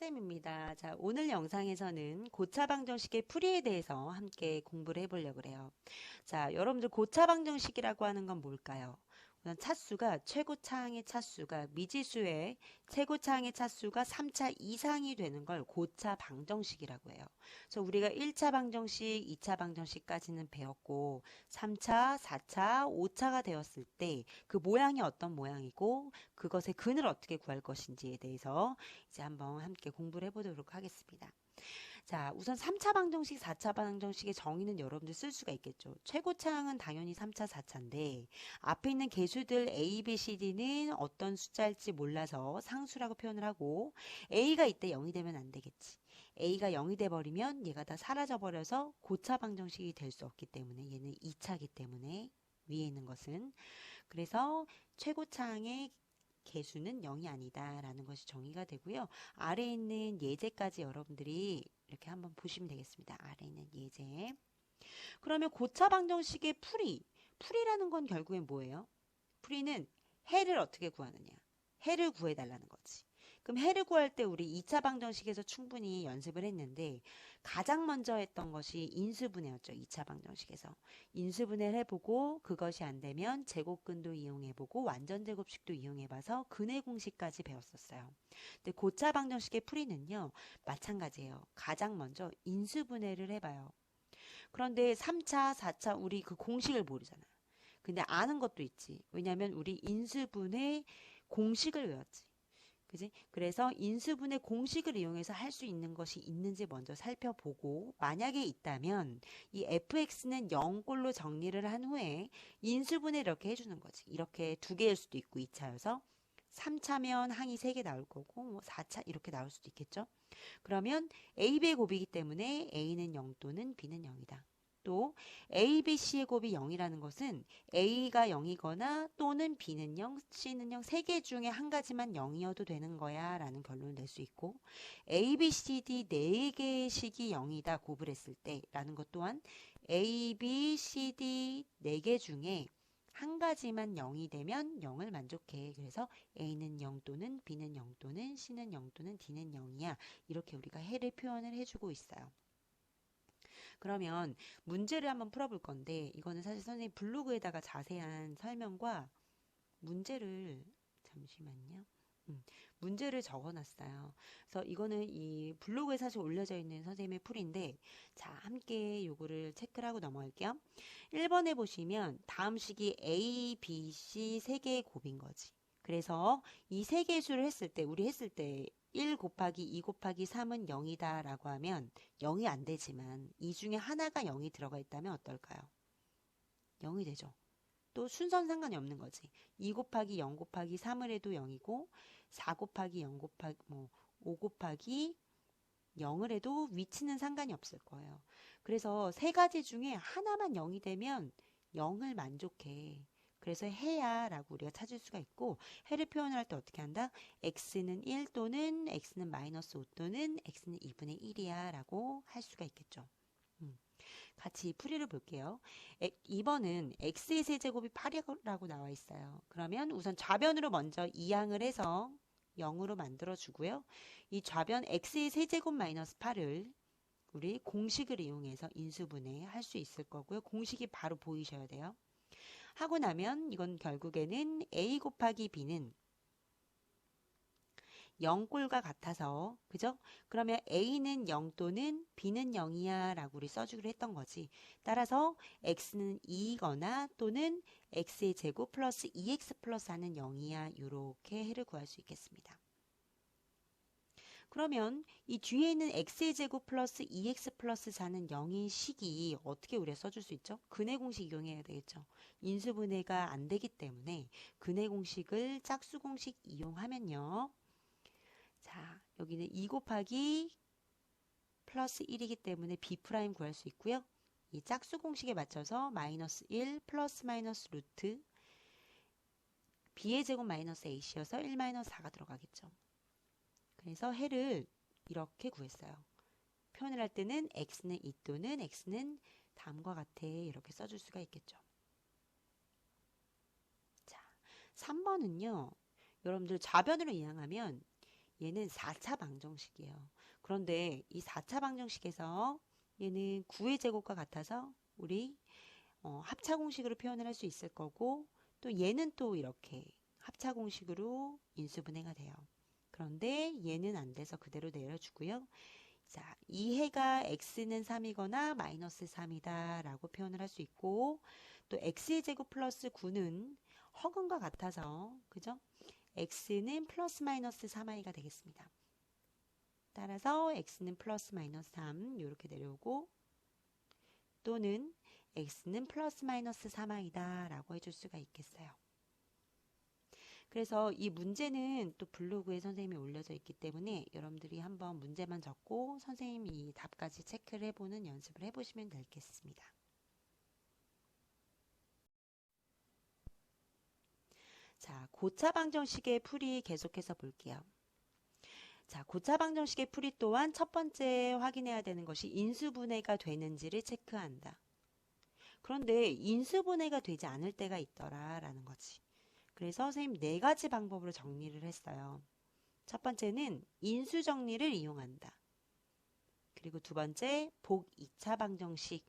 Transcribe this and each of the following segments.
쌤입니다. 자, 오늘 영상에서는 고차방정식의 풀이에 대해서 함께 공부를 해보려고 그래요. 자, 여러분들 고차방정식이라고 하는 건 뭘까요? 우선 차수가 최고차항의 차수가 미지수의 최고차항의 차수가 3차 이상이 되는 걸 고차 방정식이라고 해요. 그래서 우리가 1차 방정식, 2차 방정식까지는 배웠고 3차, 4차, 5차가 되었을 때 그 모양이 어떤 모양이고 그것의 근을 어떻게 구할 것인지에 대해서 이제 한번 함께 공부를 해보도록 하겠습니다. 자, 우선 3차 방정식, 4차 방정식의 정의는 여러분들 쓸 수가 있겠죠. 최고차항은 당연히 3차, 4차인데 앞에 있는 개수들 A, B, C, D는 어떤 숫자일지 몰라서 상수라고 표현을 하고 A가 이때 0이 되면 안 되겠지. A가 0이 돼버리면 얘가 다 사라져버려서 고차 방정식이 될 수 없기 때문에 얘는 2차이기 때문에 위에 있는 것은 그래서 최고차항의 개수는 0이 아니다라는 것이 정의가 되고요. 아래에 있는 예제까지 여러분들이 이렇게 한번 보시면 되겠습니다. 아래에 있는 예제. 그러면 고차 방정식의 풀이라는 건 결국엔 뭐예요? 풀이는 해를 어떻게 구하느냐. 해를 구해달라는 거지. 그럼 해를 구할 때 우리 2차 방정식에서 충분히 연습을 했는데 가장 먼저 했던 것이 인수분해였죠. 2차 방정식에서. 인수분해를 해보고 그것이 안 되면 제곱근도 이용해보고 완전제곱식도 이용해봐서 근의 공식까지 배웠었어요. 근데 고차 방정식의 풀이는요. 마찬가지예요. 가장 먼저 인수분해를 해봐요. 그런데 3차, 4차 우리 그 공식을 모르잖아. 근데 아는 것도 있지. 왜냐면 우리 인수분해 공식을 외웠지. 그지? 그래서 인수분해 공식을 이용해서 할 수 있는 것이 있는지 먼저 살펴보고 만약에 있다면 이 fx는 0꼴로 정리를 한 후에 인수분해 이렇게 해주는 거지. 이렇게 두 개일 수도 있고 2차여서 3차면 항이 3개 나올 거고 뭐 4차 이렇게 나올 수도 있겠죠. 그러면 a, b의 곱이기 때문에 a는 0 또는 b는 0이다. 또 A, B, C의 곱이 0이라는 것은 A가 0이거나 또는 B는 0, C는 0, 세 개 중에 한 가지만 0이어도 되는 거야 라는 결론을 낼 수 있고 A, B, C, D 네 개의 식이 0이다 곱을 했을 때 라는 것 또한 A, B, C, D 네 개 중에 한 가지만 0이 되면 0을 만족해. 그래서 A는 0 또는 B는 0 또는 C는 0 또는 D는 0이야. 이렇게 우리가 해를 표현을 해주고 있어요. 그러면 문제를 한번 풀어볼 건데 이거는 사실 선생님 블로그에다가 자세한 설명과 문제를 잠시만요. 문제를 적어놨어요. 그래서 이거는 이 블로그에 사실 올려져 있는 선생님의 풀인데 자 함께 요거를 체크를 하고 넘어갈게요. 1번에 보시면 다음 식이 A, B, C 세 개의 곱인 거지. 그래서 이 세 개의 수를 했을 때 우리 했을 때 1 곱하기 2 곱하기 3은 0이다 라고 하면 0이 안 되지만 이 중에 하나가 0이 들어가 있다면 어떨까요? 0이 되죠. 또 순서는 상관이 없는 거지. 2 곱하기 0 곱하기 3을 해도 0이고 4 곱하기 0 곱하기 5 곱하기 0을 해도 위치는 상관이 없을 거예요. 그래서 세 가지 중에 하나만 0이 되면 0을 만족해. 그래서 해야 라고 우리가 찾을 수가 있고 해를 표현할 때 어떻게 한다? x는 1 또는 x는 마이너스 5 또는 x는 2분의 1이야 라고 할 수가 있겠죠. 같이 풀이를 볼게요. 2번은 x의 세제곱이 8이라고 나와 있어요. 그러면 우선 좌변으로 먼저 이항을 해서 0으로 만들어 주고요. 이 좌변 x의 세제곱 마이너스 8을 우리 공식을 이용해서 인수분해 할 수 있을 거고요. 공식이 바로 보이셔야 돼요. 하고 나면 이건 결국에는 a 곱하기 b는 0꼴과 같아서 그죠? 그러면 A는 0 또는 B는 0이야 라고 우리 써주기로 했던 거지. 따라서 X는 2거나 또는 X의 제곱 플러스 2X 플러스 하는 0이야 이렇게 해를 구할 수 있겠습니다. 그러면 이 뒤에 있는 x의 제곱 플러스 2x 플러스 4는 0인 식이 어떻게 우리가 써줄 수 있죠? 근의 공식 이용해야 되겠죠. 인수분해가 안 되기 때문에 근의 공식을 짝수 공식 이용하면요. 자, 여기는 2 곱하기 플러스 1이기 때문에 b 프라임 구할 수 있고요. 이 짝수 공식에 맞춰서 마이너스 1 플러스 마이너스 루트 b의 제곱 마이너스 ac여서 1 마이너스 4가 들어가겠죠. 그래서 해를 이렇게 구했어요. 표현을 할 때는 x는 2 또는 x는 다음과 같아 이렇게 써줄 수가 있겠죠. 자, 3번은요. 여러분들 좌변으로 이항하면 얘는 4차 방정식이에요. 그런데 이 4차 방정식에서 얘는 9의 제곱과 같아서 우리 합차 공식으로 표현을 할 수 있을 거고, 또 얘는 또 이렇게 합차 공식으로 인수분해가 돼요. 그런데 얘는 안 돼서 그대로 내려주고요. 자, 2해가 x는 3이거나 마이너스 3이다 라고 표현을 할 수 있고, 또 x의 제곱 플러스 9는 허근과 같아서, 그죠? x는 플러스 마이너스 3i가 되겠습니다. 따라서 x는 플러스 마이너스 3 이렇게 내려오고, 또는 x는 플러스 마이너스 3i다 라고 해줄 수가 있겠어요. 그래서 이 문제는 또 블로그에 선생님이 올려져 있기 때문에 여러분들이 한번 문제만 적고 선생님이 이 답까지 체크를 해보는 연습을 해보시면 되겠습니다. 자, 고차 방정식의 풀이 계속해서 볼게요. 자, 고차 방정식의 풀이 또한 첫 번째 확인해야 되는 것이 인수분해가 되는지를 체크한다. 그런데 인수분해가 되지 않을 때가 있더라라는 거지. 그래서 선생님 4가지 방법으로 정리를 했어요. 첫 번째는 인수 정리를 이용한다. 그리고 두 번째 복 2차 방정식,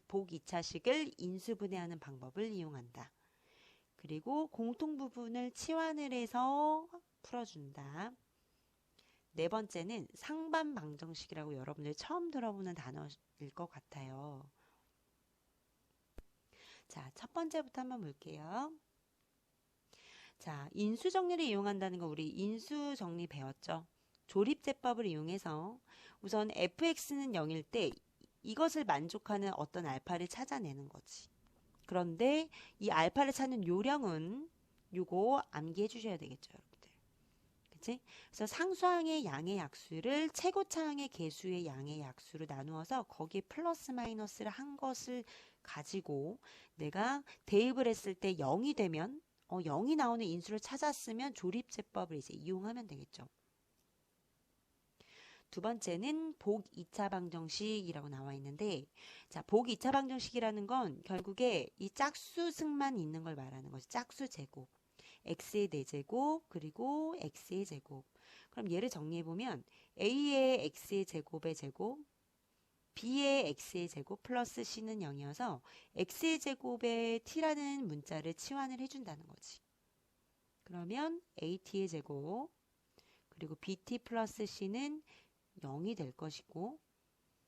복 2차식을 인수분해하는 방법을 이용한다. 그리고 공통 부분을 치환을 해서 풀어준다. 네 번째는 상반 방정식이라고 여러분들 처음 들어보는 단어일 것 같아요. 자, 첫 번째부터 한번 볼게요. 자, 인수정리를 이용한다는 거 우리 인수정리 배웠죠? 조립제법을 이용해서 우선 fx는 0일 때 이것을 만족하는 어떤 알파를 찾아내는 거지. 그런데 이 알파를 찾는 요령은 요거 암기해 주셔야 되겠죠, 여러분들. 그치? 그래서 상수항의 양의 약수를 최고차항의 개수의 양의 약수로 나누어서 거기에 플러스 마이너스를 한 것을 가지고 내가 대입을 했을 때 0이 되면 0이 나오는 인수를 찾았으면 조립제법을 이제 이용하면 되겠죠. 두 번째는 복 2차 방정식이라고 나와 있는데, 자, 복 2차 방정식이라는 건 결국에 이 짝수승만 있는 걸 말하는 거죠. 짝수 제곱. x의 4제곱, 그리고 x의 제곱. 그럼 얘를 정리해보면 a의 x의 제곱의 제곱, b의 x의 제곱 플러스 c는 0이어서 x의 제곱에 t라는 문자를 치환을 해준다는 거지. 그러면 at의 제곱 그리고 bt 플러스 c는 0이 될 것이고,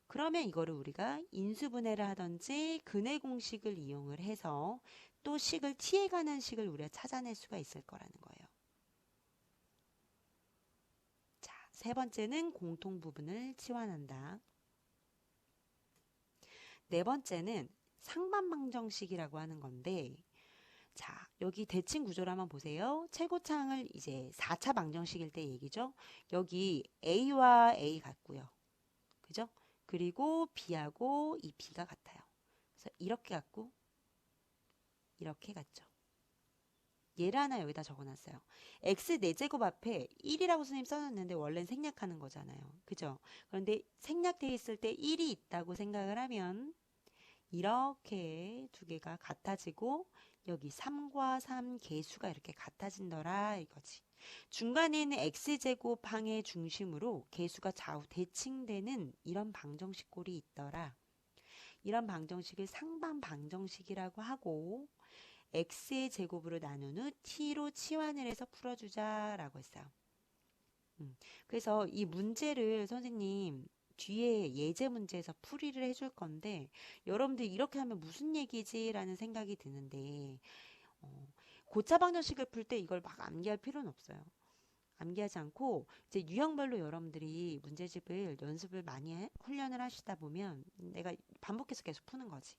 그러면 이거를 우리가 인수분해를 하든지 근해 공식을 이용을 해서 또 식을 t에 관한 식을 우리가 찾아낼 수가 있을 거라는 거예요. 자, 세 번째는 공통 부분을 치환한다. 네 번째는 상반방정식이라고 하는 건데, 자, 여기 대칭 구조를 한번 보세요. 최고차항을 이제 4차 방정식일 때 얘기죠. 여기 A와 A 같고요. 그죠? 그리고 B하고 이 B가 같아요. 그래서 이렇게 같고 이렇게 같죠. 얘를 하나 여기다 적어놨어요. x 4제곱 앞에 1이라고 선생님 써놨는데 원래는 생략하는 거잖아요. 그죠? 그런데 생략되어 있을 때 1이 있다고 생각을 하면 이렇게 두 개가 같아지고 여기 3과 3 개수가 이렇게 같아진더라 이거지. 중간에 있는 x제곱항의 중심으로 개수가 좌우 대칭되는 이런 방정식 꼴이 있더라. 이런 방정식을 상반 방정식이라고 하고 x의 제곱으로 나눈 후 t로 치환을 해서 풀어주자라고 했어요. 그래서 이 문제를 선생님 뒤에 예제 문제에서 풀이를 해줄 건데 여러분들 이렇게 하면 무슨 얘기지? 라는 생각이 드는데 고차 방정식을 풀 때 이걸 막 암기할 필요는 없어요. 암기하지 않고 이제 유형별로 여러분들이 문제집을 연습을 많이 훈련을 하시다 보면 내가 반복해서 계속 푸는 거지.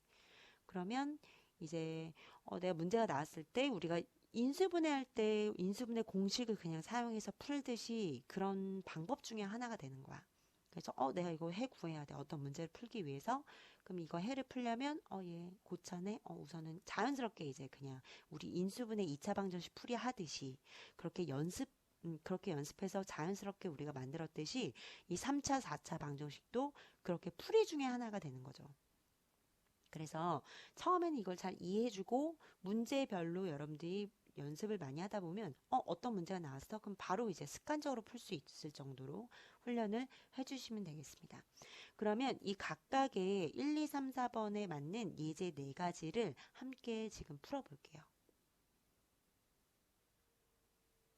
그러면 이제 내가 문제가 나왔을 때 우리가 인수분해할 때 인수분해 공식을 그냥 사용해서 풀듯이 그런 방법 중에 하나가 되는 거야. 그래서 내가 이거 해 구해야 돼. 어떤 문제를 풀기 위해서. 그럼 이거 해를 풀려면 얘 고차네. 우선은 자연스럽게 이제 그냥 우리 인수분해 2차 방정식 풀이 하듯이 그렇게 연습해서 자연스럽게 우리가 만들었듯이 이 3차, 4차 방정식도 그렇게 풀이 중에 하나가 되는 거죠. 그래서 처음에는 이걸 잘 이해해주고 문제별로 여러분들이 연습을 많이 하다 보면 어떤 문제가 나왔어? 그럼 바로 이제 습관적으로 풀 수 있을 정도로 훈련을 해주시면 되겠습니다. 그러면 이 각각의 1, 2, 3, 4번에 맞는 예제 4가지를 함께 지금 풀어볼게요.